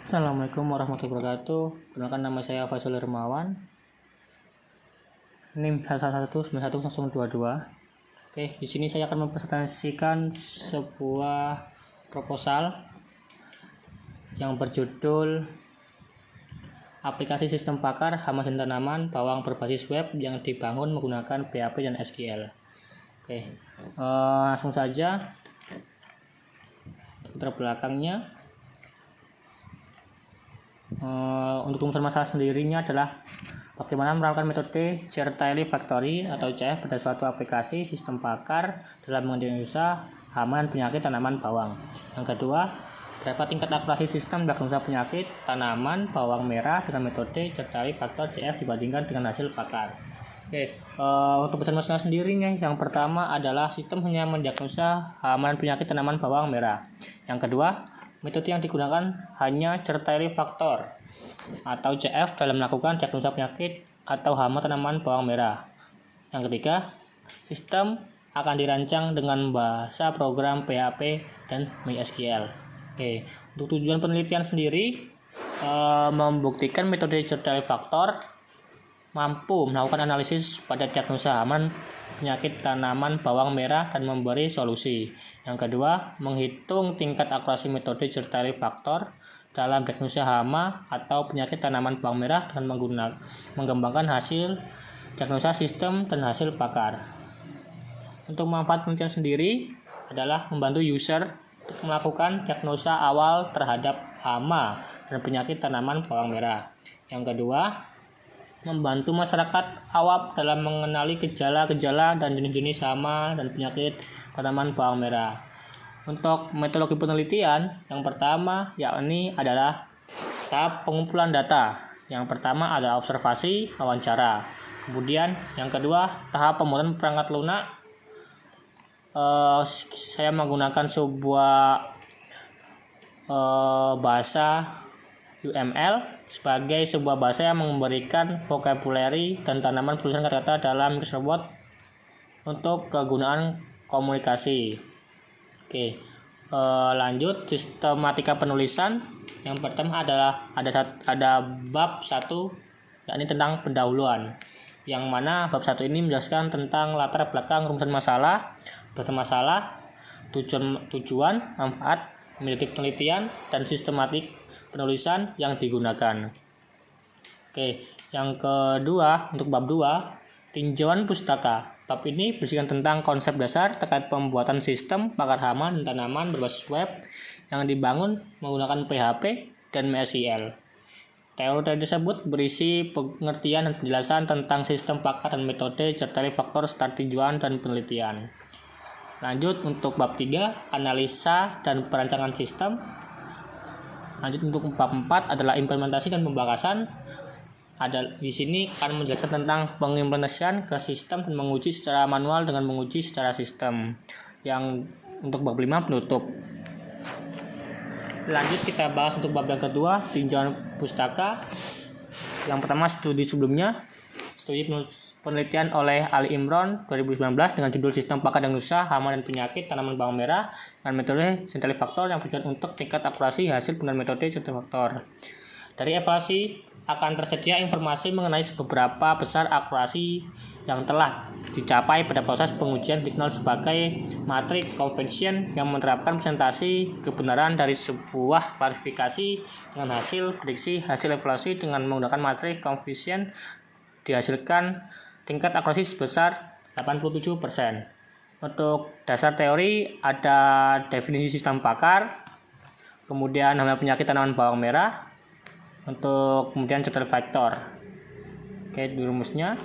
Assalamualaikum warahmatullahi wabarakatuh. Perkenalkan, nama saya Faisal Hermawan. NIM 11191022. Oke, di sini saya akan mempresentasikan sebuah proposal yang berjudul Aplikasi Sistem Pakar Hama dan Tanaman Bawang Berbasis Web yang dibangun menggunakan PHP dan SQL. Oke, langsung saja latar belakangnya. Untuk rumusan masalah sendirinya adalah bagaimana menerapkan metode Zertaili Factory atau CF pada suatu aplikasi sistem pakar dalam mendiagnosa hama dan penyakit tanaman bawang. Yang kedua, berapa tingkat akurasi sistem diagnosa penyakit tanaman bawang merah dengan metode Zertaili Factor CF dibandingkan dengan hasil pakar. Oke, untuk pesan masalah sendirinya, yang pertama adalah sistem hanya mendiagnosa hama dan penyakit tanaman bawang merah. Yang kedua, metode yang digunakan hanya Zertaili Factor atau CF dalam melakukan diagnosa penyakit atau hama tanaman bawang merah. Yang ketiga, sistem akan dirancang dengan bahasa program PHP dan MySQL. Oke, untuk tujuan penelitian sendiri, membuktikan metode Zertaili Factor mampu melakukan analisis pada diagnosa hama penyakit tanaman bawang merah dan memberi solusi. Yang kedua, menghitung tingkat akurasi metode Zertaili Factor dalam diagnosa hama atau penyakit tanaman bawang merah dengan mengembangkan hasil diagnosa sistem dan hasil pakar. Untuk manfaat penelitian sendiri adalah membantu user untuk melakukan diagnosa awal terhadap hama dan penyakit tanaman bawang merah. Yang kedua, membantu masyarakat awam dalam mengenali gejala-gejala dan jenis-jenis hama dan penyakit tanaman bawang merah. Untuk metodologi penelitian, yang pertama yakni adalah tahap pengumpulan data. Yang pertama adalah observasi, wawancara. Kemudian yang kedua, tahap pembuatan perangkat lunak. Saya menggunakan sebuah bahasa UML sebagai sebuah bahasa yang memberikan vocabulary dan tanaman penulisan kata-kata dalam Microsoft Word untuk kegunaan komunikasi. Oke, lanjut sistematika penulisan. Yang pertama adalah ada bab 1, yakni tentang pendahuluan, yang mana bab 1 ini menjelaskan tentang latar belakang rumusan masalah, masalah, tujuan, manfaat, metode penelitian, dan sistematik penulisan yang digunakan. Oke, yang kedua, untuk bab 2, tinjauan pustaka. Bab ini berisikan tentang konsep dasar terkait pembuatan sistem pakar hama dan tanaman berbasis web yang dibangun menggunakan PHP dan MySQL. Teori tersebut berisi pengertian dan penjelasan tentang sistem pakar dan metode Zertaili Factor serta tinjauan dan penelitian. Lanjut untuk bab 3, analisa dan perancangan sistem. Lanjut untuk bab 4 adalah implementasi dan pembahasan. Di sini akan menjelaskan tentang pengimplementasian ke sistem dan menguji secara manual dengan menguji secara sistem. Yang untuk bab 5 penutup. Lanjut kita bahas untuk bab yang kedua, tinjauan pustaka. Yang pertama, studi sebelumnya, studi penelitian oleh Ali Imron 2019 dengan judul Sistem Pakar Diagnosa Hama dan Penyakit Tanaman Bawang Merah dengan metode Zertaili Factor yang bertujuan untuk tingkat akurasi hasil dengan metode Zertaili Factor. Dari evaluasi akan tersedia informasi mengenai beberapa besar akurasi yang telah dicapai pada proses pengujian dikenal sebagai matriks conversion yang menerapkan presentasi kebenaran dari sebuah klarifikasi dengan hasil prediksi hasil evaluasi dengan menggunakan matriks conversion dihasilkan tingkat akurasi sebesar 87%. Untuk dasar teori ada definisi sistem pakar, kemudian hama penyakit tanaman bawang merah, untuk kemudian Zertaili Factor. Oke, di rumusnya.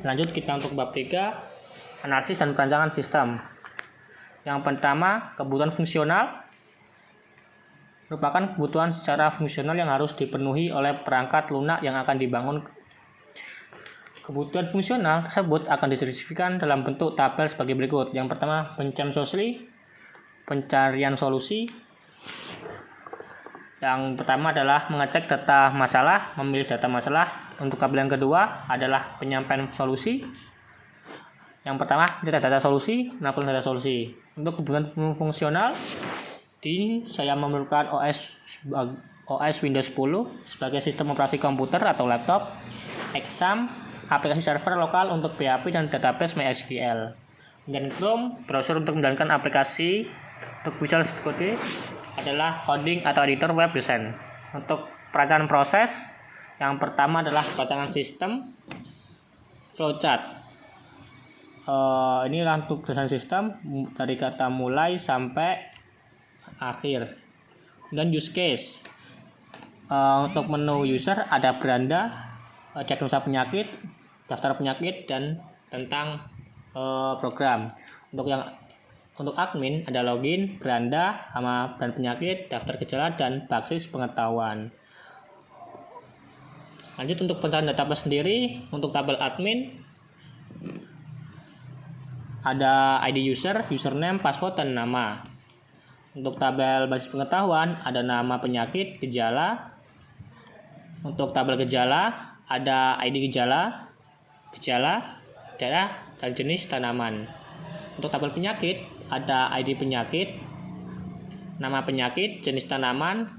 Lanjut kita untuk bab 3, analisis dan perancangan sistem. Yang pertama, kebutuhan fungsional merupakan kebutuhan secara fungsional yang harus dipenuhi oleh perangkat lunak yang akan dibangun. Kebutuhan fungsional tersebut akan dispesifikasikan dalam bentuk tabel sebagai berikut. Yang pertama, pencarian solusi. Yang pertama adalah mengecek data masalah, memilih data masalah. Untuk tabel yang kedua adalah penyampaian solusi. Yang pertama, data solusi, melakukan data solusi. Untuk kebutuhan fungsional, Di saya memerlukan OS Windows 10 sebagai sistem operasi komputer atau laptop, Exam, aplikasi server lokal untuk PHP dan database MySQL. Dan Chrome, browser untuk menjalankan aplikasi untuk Visual Studio adalah coding atau editor web design. Untuk perancangan proses, yang pertama adalah perancangan sistem, flowchart. Inilah untuk desain sistem dari kata mulai sampai akhir. Dan use case, untuk menu user ada beranda, diagnosa penyakit, daftar penyakit, dan tentang program. Untuk admin ada login, beranda, sama dan penyakit, daftar gejala, dan basis pengetahuan. Lanjut untuk pencarian database sendiri, untuk tabel admin ada ID user, username, password, dan nama. Untuk tabel basis pengetahuan ada nama penyakit, gejala. Untuk tabel gejala ada ID gejala, daerah, dan jenis tanaman. Untuk tabel penyakit ada ID penyakit, nama penyakit, jenis tanaman,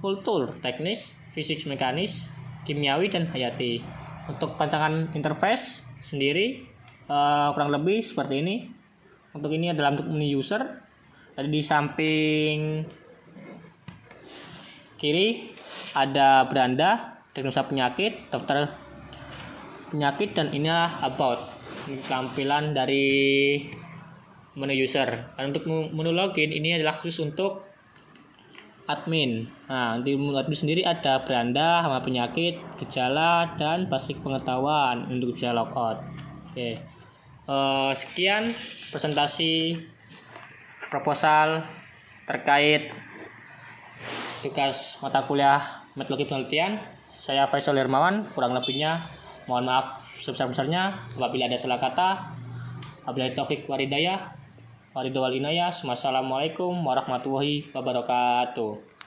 kultur, teknis, fisik mekanis, kimiawi, dan hayati. Untuk perancangan interface sendiri kurang lebih seperti ini. Untuk ini adalah untuk menu user. Tadi di samping kiri ada beranda, diagnosa penyakit, daftar penyakit, dan inilah about. Ini tampilan dari menu user. Dan untuk menu login ini adalah khusus untuk admin. Nah, di menu admin sendiri ada beranda, sama penyakit, gejala, dan basic pengetahuan untuk bisa logout. Oke. Sekian presentasi proposal terkait tugas mata kuliah metodologi penelitian. Saya Faisal Hermawan, kurang lebihnya mohon maaf sebesar-besarnya apabila ada salah kata. Wabillahi taufik walhidayah. Wassalamualaikum warahmatullahi wabarakatuh.